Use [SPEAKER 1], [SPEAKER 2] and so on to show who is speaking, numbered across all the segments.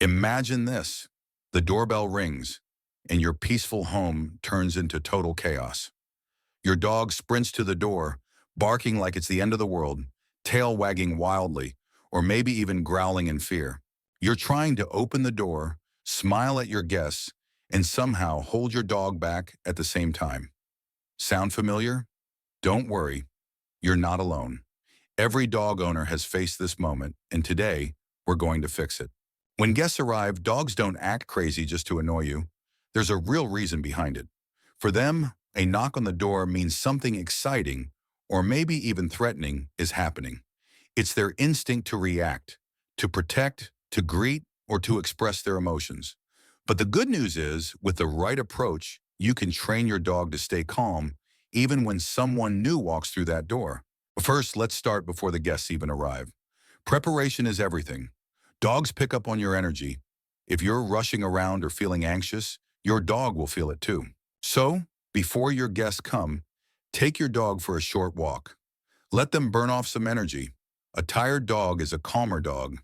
[SPEAKER 1] Imagine this. The doorbell rings, and your peaceful home turns into total chaos. Your dog sprints to the door, barking like it's the end of the world, tail wagging wildly, or maybe even growling in fear. You're trying to open the door, smile at your guests, and somehow hold your dog back at the same time. Sound familiar? Don't worry, you're not alone. Every dog owner has faced this moment, and today, we're going to fix it. When guests arrive, dogs don't act crazy just to annoy you. There's a real reason behind it. For them, a knock on the door means something exciting, or maybe even threatening, is happening. It's their instinct to react, to protect, to greet, or to express their emotions. But the good news is, with the right approach, you can train your dog to stay calm, even when someone new walks through that door. First, let's start before the guests even arrive. Preparation is everything. Dogs pick up on your energy. If you're rushing around or feeling anxious, your dog will feel it too. So, before your guests come, take your dog for a short walk. Let them burn off some energy. A tired dog is a calmer dog.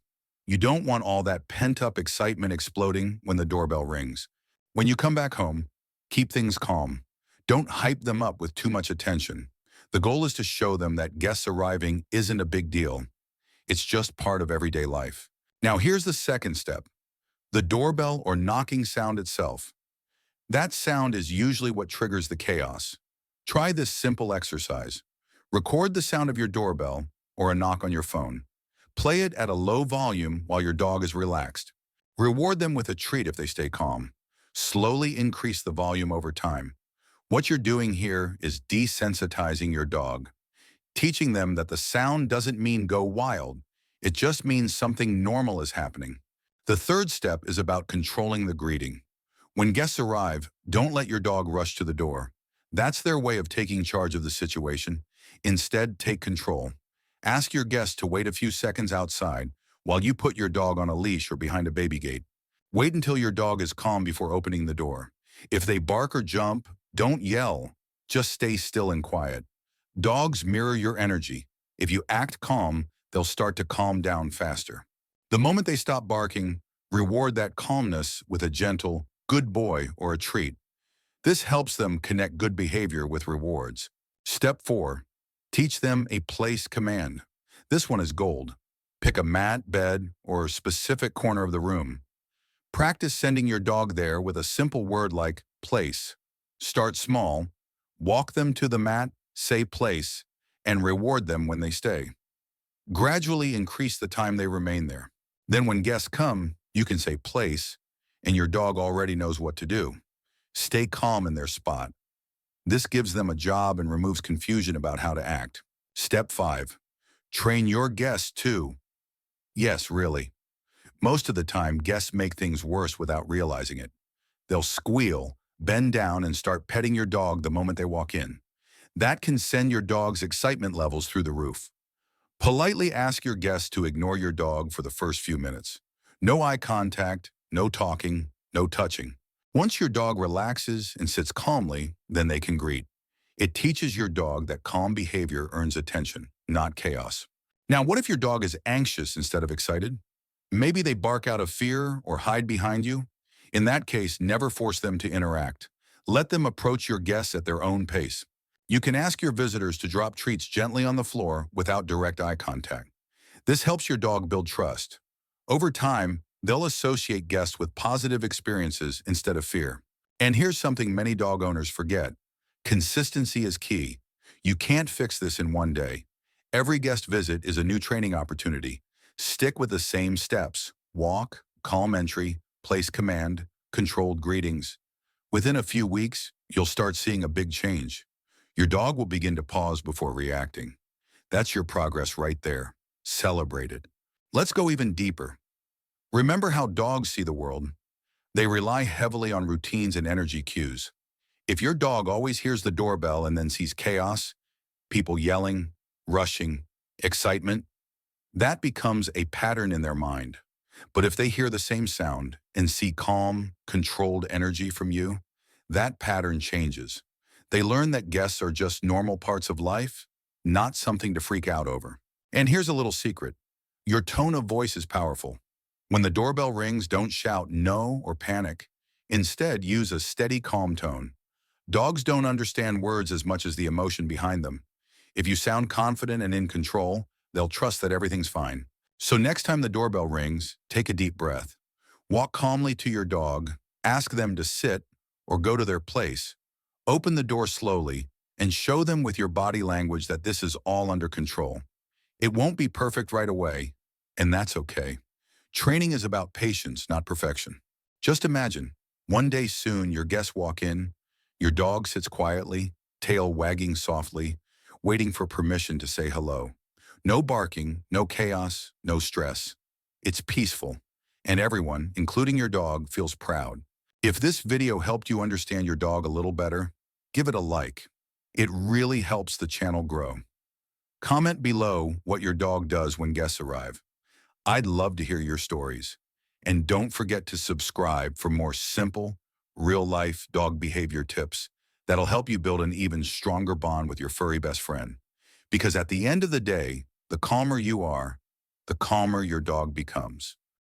[SPEAKER 1] You don't want all that pent-up excitement exploding when the doorbell rings. When you come back home, keep things calm. Don't hype them up with too much attention. The goal is to show them that guests arriving isn't a big deal. It's just part of everyday life. Now here's the second step. The doorbell or knocking sound itself. That sound is usually what triggers the chaos. Try this simple exercise. Record the sound of your doorbell or a knock on your phone. Play it at a low volume while your dog is relaxed. Reward them with a treat if they stay calm. Slowly increase the volume over time. What you're doing here is desensitizing your dog, teaching them that the sound doesn't mean go wild. It just means something normal is happening. The third step is about controlling the greeting. When guests arrive, don't let your dog rush to the door. That's their way of taking charge of the situation. Instead, take control. Ask your guests to wait a few seconds outside while you put your dog on a leash or behind a baby gate. Wait until your dog is calm before opening the door. If they bark or jump, don't yell. Just stay still and quiet. Dogs mirror your energy. If you act calm, they'll start to calm down faster. The moment they stop barking, reward that calmness with a gentle, good boy or a treat. This helps them connect good behavior with rewards. Step 4. Teach them a place command. This one is gold. Pick a mat, bed, or specific corner of the room. Practice sending your dog there with a simple word like place. Start small, walk them to the mat, say place, and reward them when they stay. Gradually increase the time they remain there. Then when guests come, you can say place, and your dog already knows what to do. Stay calm in their spot. This gives them a job and removes confusion about how to act. Step 5. Train your guests too. Yes, really. Most of the time, guests make things worse without realizing it. They'll squeal, bend down, and start petting your dog the moment they walk in. That can send your dog's excitement levels through the roof. Politely ask your guests to ignore your dog for the first few minutes. No eye contact, no talking, no touching. Once your dog relaxes and sits calmly, then they can greet. It teaches your dog that calm behavior earns attention, not chaos. Now, what if your dog is anxious instead of excited? Maybe they bark out of fear or hide behind you. In that case, never force them to interact. Let them approach your guests at their own pace. You can ask your visitors to drop treats gently on the floor without direct eye contact. This helps your dog build trust. Over time, they'll associate guests with positive experiences instead of fear. And here's something many dog owners forget. Consistency is key. You can't fix this in one day. Every guest visit is a new training opportunity. Stick with the same steps: walk, calm entry, place command, controlled greetings. Within a few weeks, you'll start seeing a big change. Your dog will begin to pause before reacting. That's your progress right there. Celebrate it. Let's go even deeper. Remember how dogs see the world? They rely heavily on routines and energy cues. If your dog always hears the doorbell and then sees chaos, people yelling, rushing, excitement, that becomes a pattern in their mind. But if they hear the same sound and see calm, controlled energy from you, that pattern changes. They learn that guests are just normal parts of life, not something to freak out over. And here's a little secret. Your tone of voice is powerful. When the doorbell rings, don't shout no or panic. Instead, use a steady, calm tone. Dogs don't understand words as much as the emotion behind them. If you sound confident and in control, they'll trust that everything's fine. So next time the doorbell rings, take a deep breath. Walk calmly to your dog, ask them to sit or go to their place. Open the door slowly and show them with your body language that this is all under control. It won't be perfect right away, and that's okay. Training is about patience, not perfection. Just imagine, one day soon your guests walk in, your dog sits quietly, tail wagging softly, waiting for permission to say hello. No barking, no chaos, no stress. It's peaceful, and everyone, including your dog, feels proud. If this video helped you understand your dog a little better, give it a like. It really helps the channel grow. Comment below what your dog does when guests arrive. I'd love to hear your stories. And don't forget to subscribe for more simple, real-life dog behavior tips that'll help you build an even stronger bond with your furry best friend. Because at the end of the day, the calmer you are, the calmer your dog becomes.